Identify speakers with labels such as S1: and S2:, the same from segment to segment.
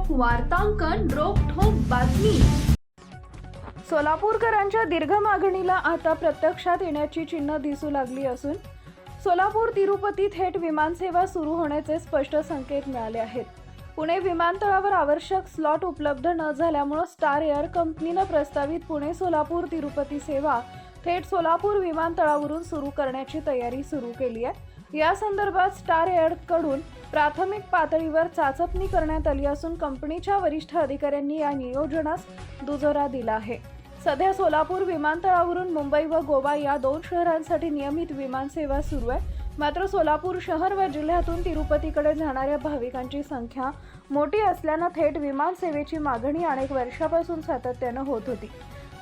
S1: वार्तांकन रोखठोक बातमी।
S2: सोलापूरकरांच्या दीर्घ मागणीला आता प्रत्यक्षात येण्याची चिन्ह दिसू लागली असून सोलापूर तिरुपती थेट विमानसेवा सुरू होण्याचे स्पष्ट संकेत मिळाले आहेत। पुणे विमानतळावर आवश्यक स्लॉट उपलब्ध न झाल्यामुळे स्टार एअर कंपनीने प्रस्तावित पुणे सोलापूर तिरुपती सेवा थेट सोलापूर विमानतळावरून सुरू करण्याची तयारी सुरू केली आहे। या संदर्भात स्टार एअरकडून प्राथमिक पातळीवर चाचपणी करण्यात आली असून कंपनीच्या वरिष्ठ अधिकाऱ्यांनी या नियोजनास दुजोरा दिला आहे। सध्या सोलापूर विमानतळावरून मुंबई व गोवा या दोन शहरांसाठी नियमित विमानसेवा सुरू आहे। मात्र सोलापूर शहर व जिल्ह्यातून तिरुपतीकडे जाणाऱ्या भाविकांची संख्या मोठी असल्याने थेट विमानसेवेची मागणी अनेक वर्षापासून सातत्याने होत होती।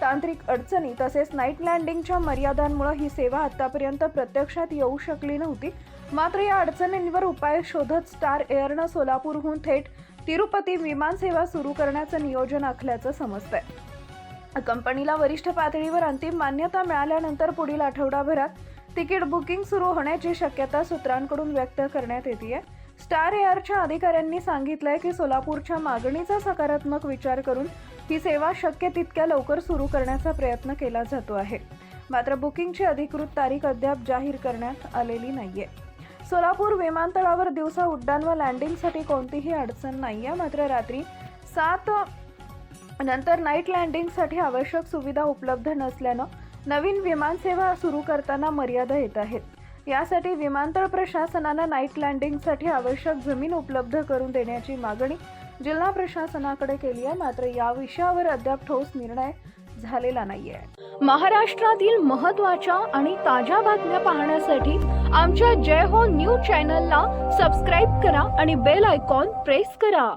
S2: तांत्रिक अडचणी तसेच नाईट लँडिंगच्या मर्यादांमुळे ही सेवा आतापर्यंत प्रत्यक्षात येऊ शकली नव्हती। मात्र या अडचणींवर उपाय शोधत स्टार एअरनं सोलापूरहून थेट तिरुपती विमानसेवा सुरू करण्याचं नियोजन आखल्याचं समजतंय। कंपनीला वरिष्ठ पातळीवर अंतिम मान्यता मिळाल्यानंतर पुढील आठवडाभरात तिकीट बुकिंग सुरू होण्याची शक्यता सूत्रांकडून व्यक्त करण्यात येते। स्टार एअरच्या अधिकाऱ्यांनी सांगितलंय की सोलापूरच्या मागणीचा सकारात्मक विचार करून ही सेवा शक्य तितक्या लवकर सुरू करण्याचा प्रयत्न केला जातो आहे। मात्र बुकिंगची अधिकृत तारीख अद्याप जाहीर करण्यात आलेली नाहीये। सोलापूर विमानतळावर दिवसा उड्डाण व लँडिंगसाठी कोणतीही अडचण नाहीये। मात्र रात्री 7 नंतर नाईट लँडिंगसाठी आवश्यक सुविधा उपलब्ध नसल्याने नवीन विमानसेवा सुरू करताना मर्यादा येत आहेत। यासाठी विमानतळ प्रशासनाने नाईट लँडिंगसाठी आवश्यक जमीन उपलब्ध करून देण्याची मागणी जिल्हा प्रशासनाकडे केली आहे। मात्र या विषयावर अद्याप ठोस निर्णय झालेला नाहीये।
S1: महाराष्ट्रातील महत्त्वाच्या आणि ताज्या बातम्या पाहण्यासाठी आमच्या जय हो न्यूज चॅनलला सबस्क्राइब करा आणि बेल आयकॉन प्रेस करा।